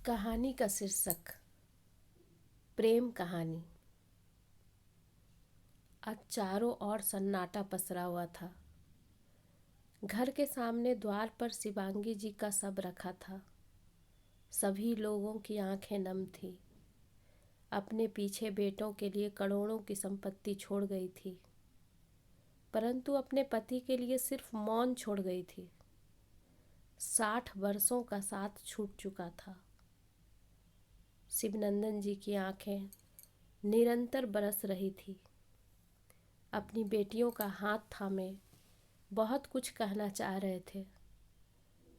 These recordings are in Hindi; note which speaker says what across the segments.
Speaker 1: कहानी का शीर्षक प्रेम कहानी। आज चारों ओर सन्नाटा पसरा हुआ था। घर के सामने द्वार पर शिवांगी जी का शव रखा था। सभी लोगों की आंखें नम थी। अपने पीछे बेटों के लिए करोड़ों की संपत्ति छोड़ गई थी, परंतु अपने पति के लिए सिर्फ मौन छोड़ गई थी। 60 वर्षों का साथ छूट चुका था। शिवनंदन जी की आंखें निरंतर बरस रही थी। अपनी बेटियों का हाथ थामे बहुत कुछ कहना चाह रहे थे,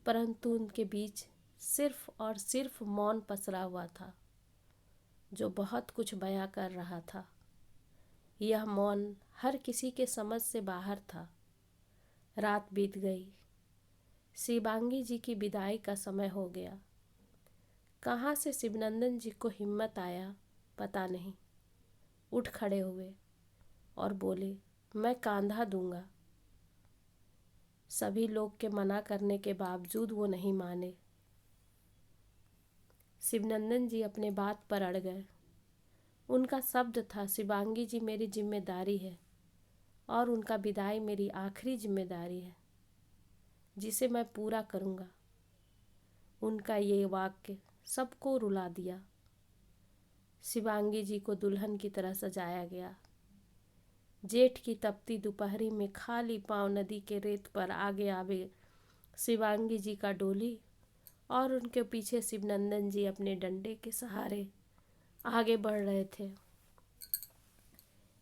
Speaker 1: परंतु उनके बीच सिर्फ और सिर्फ मौन पसरा हुआ था, जो बहुत कुछ बयां कर रहा था। यह मौन हर किसी के समझ से बाहर था। रात बीत गई। शिवांगी जी की विदाई का समय हो गया। कहाँ से शिवनंदन जी को हिम्मत आया पता नहीं। उठ खड़े हुए और बोले, मैं कांधा दूंगा। सभी लोग के मना करने के बावजूद वो नहीं माने। शिवनंदन जी अपने बात पर अड़ गए। उनका शब्द था, शिवांगी जी मेरी जिम्मेदारी है और उनका विदाई मेरी आखिरी जिम्मेदारी है, जिसे मैं पूरा करूंगा। उनका ये वाक्य सबको रुला दिया। शिवांगी जी को दुल्हन की तरह सजाया गया। जेठ की तपती दोपहरी में खाली पांव नदी के रेत पर आगे आगे शिवांगी जी का डोली और उनके पीछे शिवनंदन जी अपने डंडे के सहारे आगे बढ़ रहे थे।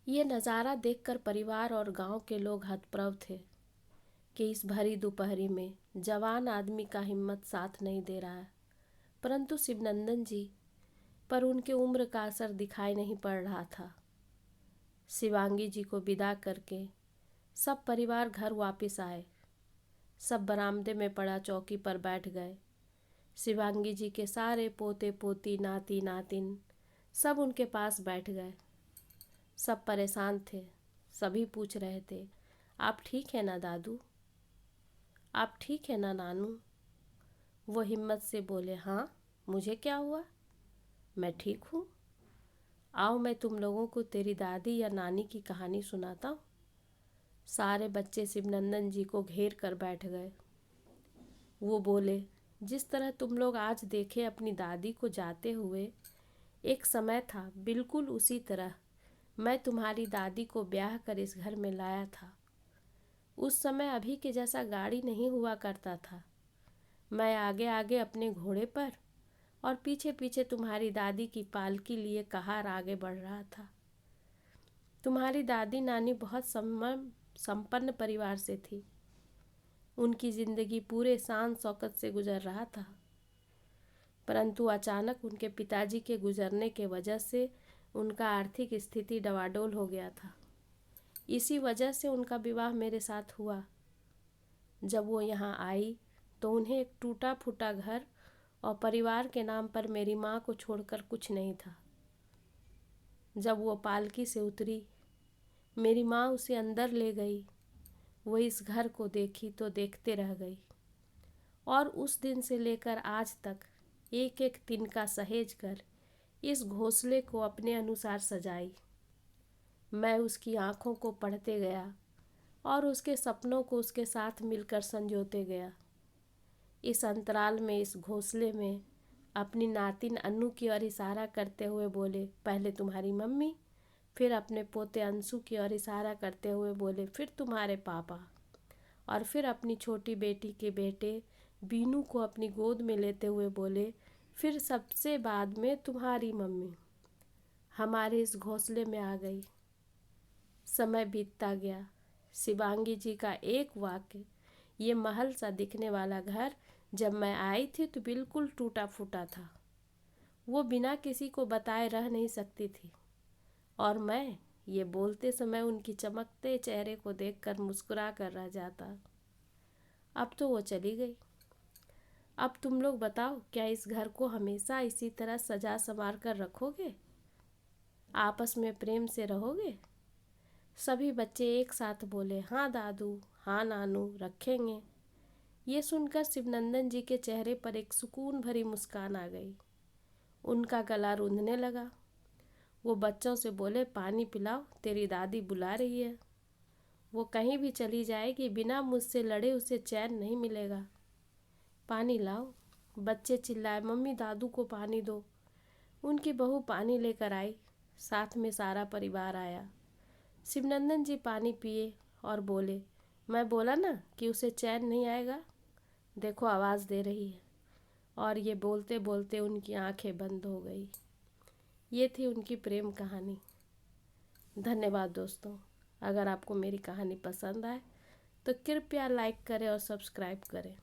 Speaker 1: ये नज़ारा देखकर परिवार और गांव के लोग हतप्रभ थे कि इस भरी दोपहरी में जवान आदमी का हिम्मत साथ नहीं दे रहा है, परंतु शिवनंदन जी पर उनके उम्र का असर दिखाई नहीं पड़ रहा था। शिवांगी जी को विदा करके सब परिवार घर वापस आए। सब बरामदे में पड़ा चौकी पर बैठ गए। शिवांगी जी के सारे पोते पोती नाती नातिन सब उनके पास बैठ गए। सब परेशान थे। सभी पूछ रहे थे, आप ठीक है ना दादू? आप ठीक है ना नानू? वो हिम्मत से बोले, हाँ, मुझे क्या हुआ, मैं ठीक हूँ। आओ मैं तुम लोगों को तेरी दादी या नानी की कहानी सुनाता हूँ। सारे बच्चे शिवनंदन जी को घेर कर बैठ गए। वो बोले, जिस तरह तुम लोग आज देखे अपनी दादी को जाते हुए, एक समय था बिल्कुल उसी तरह मैं तुम्हारी दादी को ब्याह कर इस घर में लाया था। उस समय अभी के जैसा गाड़ी नहीं हुआ करता था। मैं आगे आगे अपने घोड़े पर और पीछे पीछे तुम्हारी दादी की पालकी लिए कहार आगे बढ़ रहा था। तुम्हारी दादी नानी बहुत संपन्न परिवार से थी। उनकी जिंदगी पूरे शान शौकत से गुजर रहा था, परंतु अचानक उनके पिताजी के गुजरने के वजह से उनका आर्थिक स्थिति डवाडोल हो गया था। इसी वजह से उनका विवाह मेरे साथ हुआ। जब वो यहाँ आई तो उन्हें एक टूटा फूटा घर और परिवार के नाम पर मेरी माँ को छोड़कर कुछ नहीं था। जब वो पालकी से उतरी, मेरी माँ उसे अंदर ले गई। वो इस घर को देखी तो देखते रह गई और उस दिन से लेकर आज तक एक एक तिनका सहेज कर इस घोंसले को अपने अनुसार सजाई। मैं उसकी आंखों को पढ़ते गया और उसके सपनों को उसके साथ मिलकर संजोते गया। इस अंतराल में इस घोंसले में अपनी नातिन अन्नू की ओर इशारा करते हुए बोले, पहले तुम्हारी मम्मी, फिर अपने पोते अंशु की ओर इशारा करते हुए बोले, फिर तुम्हारे पापा, और फिर अपनी छोटी बेटी के बेटे बीनू को अपनी गोद में लेते हुए बोले, फिर सबसे बाद में तुम्हारी मम्मी हमारे इस घोंसले में आ गई। समय बीतता गया। शिवांगी जी का एक वाक्य, ये महल सा दिखने वाला घर जब मैं आई थी तो बिल्कुल टूटा फूटा था। वो बिना किसी को बताए रह नहीं सकती थी और मैं ये बोलते समय उनकी चमकते चेहरे को देखकर मुस्कुरा कर रह जाता। अब तो वो चली गई। अब तुम लोग बताओ, क्या इस घर को हमेशा इसी तरह सजा संवार कर रखोगे? आपस में प्रेम से रहोगे? सभी बच्चे एक साथ बोले, हाँ दादू, हाँ नानू, रखेंगे। ये सुनकर शिवनंदन जी के चेहरे पर एक सुकून भरी मुस्कान आ गई। उनका गला रूंधने लगा। वो बच्चों से बोले, पानी पिलाओ, तेरी दादी बुला रही है। वो कहीं भी चली जाएगी, बिना मुझसे लड़े उसे चैन नहीं मिलेगा। पानी लाओ। बच्चे चिल्लाए, मम्मी दादू को पानी दो। उनकी बहू पानी लेकर आई। साथ में सारा परिवार आया। शिवनंदन जी पानी पिए और बोले, मैं बोला ना कि उसे चैन नहीं आएगा, देखो आवाज़ दे रही है। और ये बोलते बोलते उनकी आंखें बंद हो गई। ये थी उनकी प्रेम कहानी। धन्यवाद दोस्तों। अगर आपको मेरी कहानी पसंद आए तो कृपया लाइक करें और सब्सक्राइब करें।